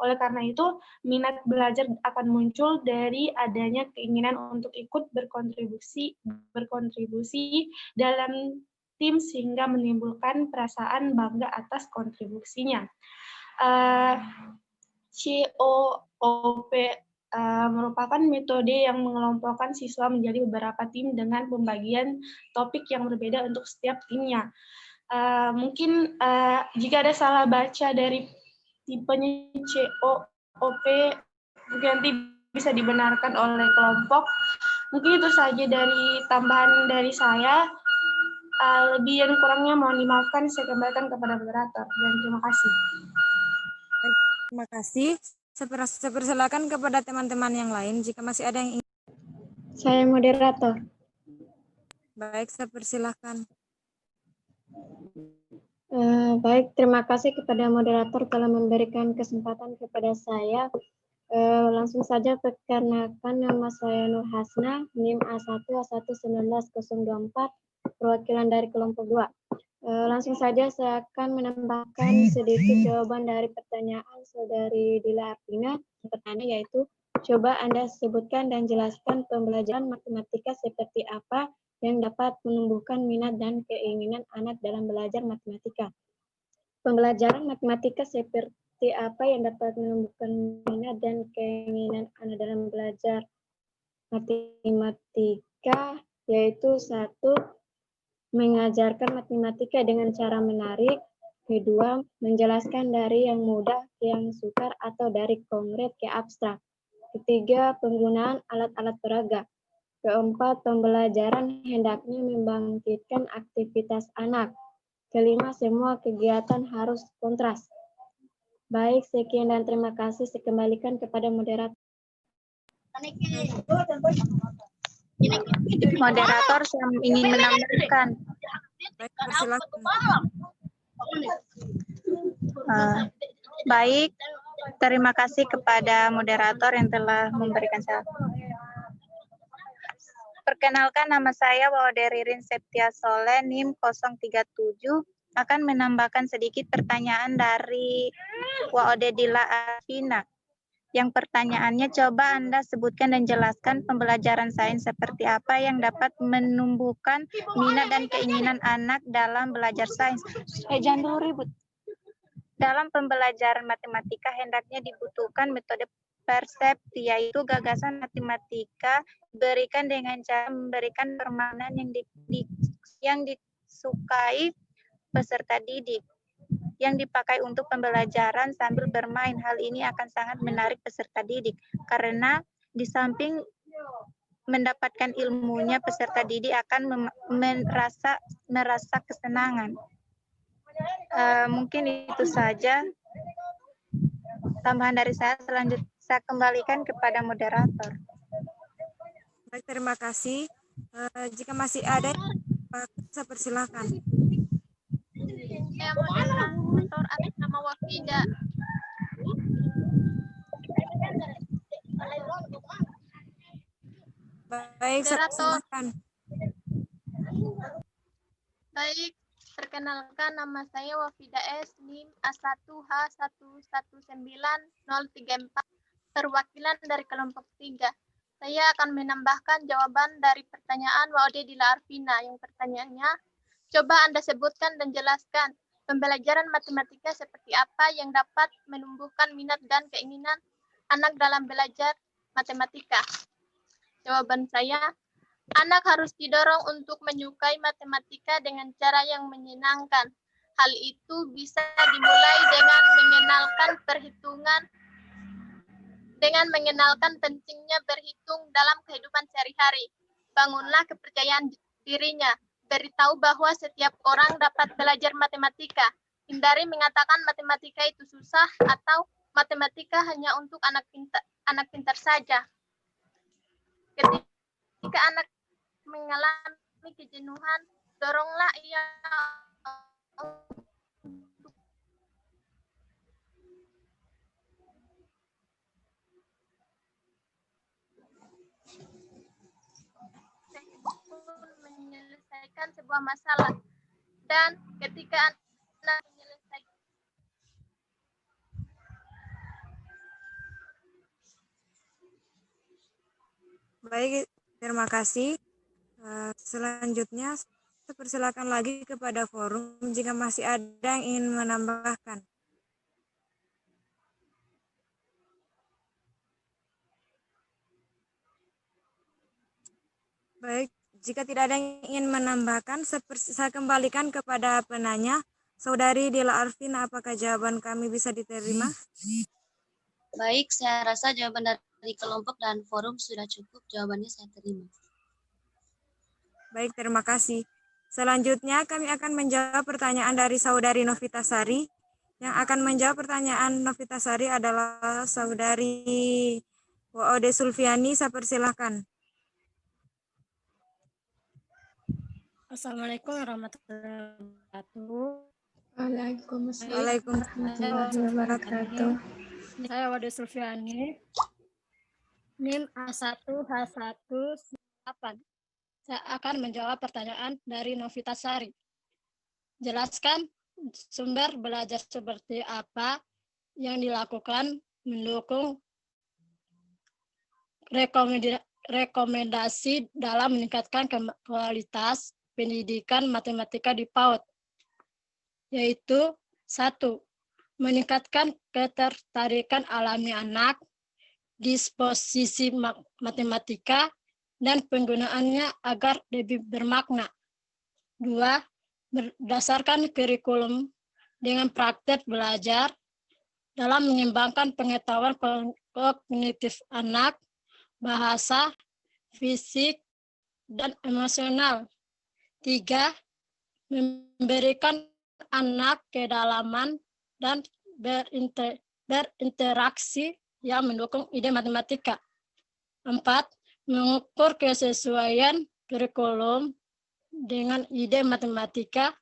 Oleh karena itu, minat belajar akan muncul dari adanya keinginan untuk ikut berkontribusi dalam tim sehingga menimbulkan perasaan bangga atas kontribusinya. COOP merupakan metode yang mengelompokkan siswa menjadi beberapa tim dengan pembagian topik yang berbeda untuk setiap timnya. Mungkin jika ada salah baca dari tipenya COOP, mungkin nanti bisa dibenarkan oleh kelompok. Mungkin itu saja dari tambahan dari saya. Lebih dan kurangnya mohon dimaafkan, saya kembalikan kepada moderator. Dan terima kasih. Terima kasih. Saya persilakan kepada teman-teman yang lain jika masih ada yang ingin. Saya moderator. Baik, saya persilakan. Baik, terima kasih kepada moderator telah memberikan kesempatan kepada saya. Langsung saja perkenalkan, nama saya Nur Hasna, NIM A1H1190024, perwakilan dari kelompok 2. Langsung saja saya akan menambahkan sedikit jawaban dari pertanyaan Saudari Dila Arvina. Pertanyaan yaitu, coba Anda sebutkan dan jelaskan pembelajaran matematika seperti apa yang dapat menumbuhkan minat dan keinginan anak dalam belajar matematika. Pembelajaran matematika seperti apa yang dapat menumbuhkan minat dan keinginan anak dalam belajar matematika, yaitu 1. Mengajarkan matematika dengan cara menarik. 2. Menjelaskan dari yang mudah ke yang sukar atau dari konkret ke abstrak. 3. Penggunaan alat-alat peraga. 4. Pembelajaran hendaknya membangkitkan aktivitas anak. 5. Semua kegiatan harus kontras. Baik, sekian dan terima kasih. Saya kembalikan kepada moderator. Moderator, saya ingin menambahkan. Baik, persilakan. Baik, terima kasih kepada moderator yang telah memberikan saya. Perkenalkan, nama saya Wawade Ririn Septia Soleh, NIM 037, akan menambahkan sedikit pertanyaan dari Wawade Dila Arvina. Yang pertanyaannya, coba Anda sebutkan dan jelaskan pembelajaran sains seperti apa yang dapat menumbuhkan minat dan keinginan anak dalam belajar sains. Jangan dulu ribut. Dalam pembelajaran matematika hendaknya dibutuhkan metode persepsi, yaitu gagasan matematika diberikan dengan cara memberikan permainan yang disukai peserta didik, yang dipakai untuk pembelajaran sambil bermain. Hal ini akan sangat menarik peserta didik, karena di samping mendapatkan ilmunya, peserta didik akan merasa kesenangan. Mungkin itu saja tambahan dari saya. Selanjutnya saya kembalikan kepada moderator. Baik, terima kasih. Jika masih ada yang saya persilakan. Saya moderator atas nama Wafida. Baik, Moderator. silakan. Baik, perkenalkan nama saya Wafida S. NIM A1H119034, perwakilan dari kelompok 3. Saya akan menambahkan jawaban dari pertanyaan Waude Dila Arvina. Yang pertanyaannya, coba Anda sebutkan dan jelaskan pembelajaran matematika seperti apa yang dapat menumbuhkan minat dan keinginan anak dalam belajar matematika. Jawaban saya, anak harus didorong untuk menyukai matematika dengan cara yang menyenangkan. Hal itu bisa dimulai dengan mengenalkan pentingnya berhitung dalam kehidupan sehari-hari. Bangunlah kepercayaan dirinya. Beritahu bahwa setiap orang dapat belajar matematika. Hindari mengatakan matematika itu susah atau matematika hanya untuk anak pintar saja. Ketika anak mengalami kejenuhan, doronglah ia menyelesaikan sebuah masalah. Dan ketika anak menyelesaikan Baik, terima kasih. Selanjutnya, saya persilakan lagi kepada forum jika masih ada yang ingin menambahkan. Baik, jika tidak ada yang ingin menambahkan, saya kembalikan kepada penanya. Saudari Dila Arvina, apakah jawaban kami bisa diterima? Baik, saya rasa jawaban dari kelompok dan forum sudah cukup. Jawabannya saya terima. Baik, terima kasih. Selanjutnya kami akan menjawab pertanyaan dari Saudari Novitasari. Yang akan menjawab pertanyaan Novitasari adalah Saudari Waude Sulfiani. Saya persilahkan. Assalamualaikum warahmatullahi wabarakatuh. Waalaikumsalam Waalaikumsalam warahmatullahi wabarakatuh. Saya Waude Sulfiani, NIM A1H198. Saya akan menjawab pertanyaan dari Novitasari. Jelaskan sumber belajar seperti apa yang dilakukan mendukung rekomendasi dalam meningkatkan kualitas pendidikan matematika di PAUD, yaitu 1. Meningkatkan ketertarikan alami anak, disposisi matematika, dan penggunaannya agar lebih bermakna. 2. Berdasarkan kurikulum dengan praktek belajar dalam mengembangkan pengetahuan kognitif anak, bahasa, fisik, dan emosional. 3. Memberikan anak kedalaman dan berinteraksi yang mendukung ide matematika. 4. Mengukur kesesuaian kurikulum dengan ide matematika.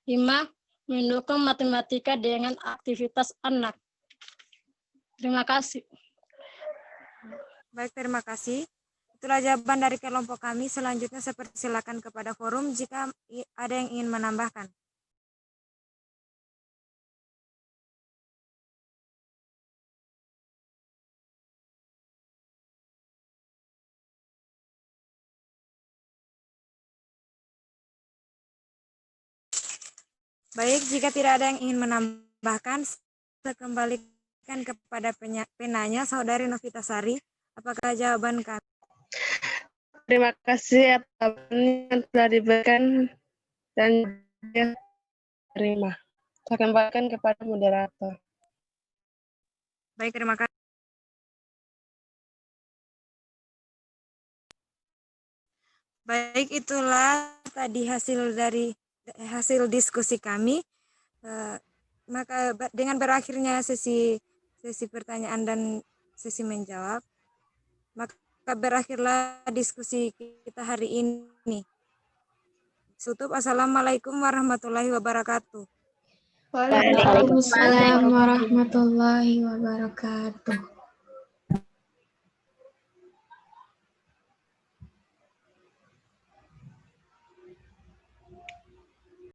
5. Mendukung matematika dengan aktivitas anak. Terima kasih. Baik, terima kasih. Itulah jawaban dari kelompok kami. Selanjutnya saya persilakan kepada forum jika ada yang ingin menambahkan. Baik, jika tidak ada yang ingin menambahkan, Bahkan saya kembalikan kepada penanya Saudari Novitasari. Apakah jawaban kami? Terima kasih atas jawaban yang telah diberikan dan terima. Saya kembalikan kepada moderator. Baik, terima kasih. Baik, itulah tadi hasil diskusi kami. Maka dengan berakhirnya sesi pertanyaan dan sesi menjawab, maka berakhirlah diskusi kita hari ini. Tutup. Assalamualaikum warahmatullahi wabarakatuh. Waalaikumsalam warahmatullahi wabarakatuh.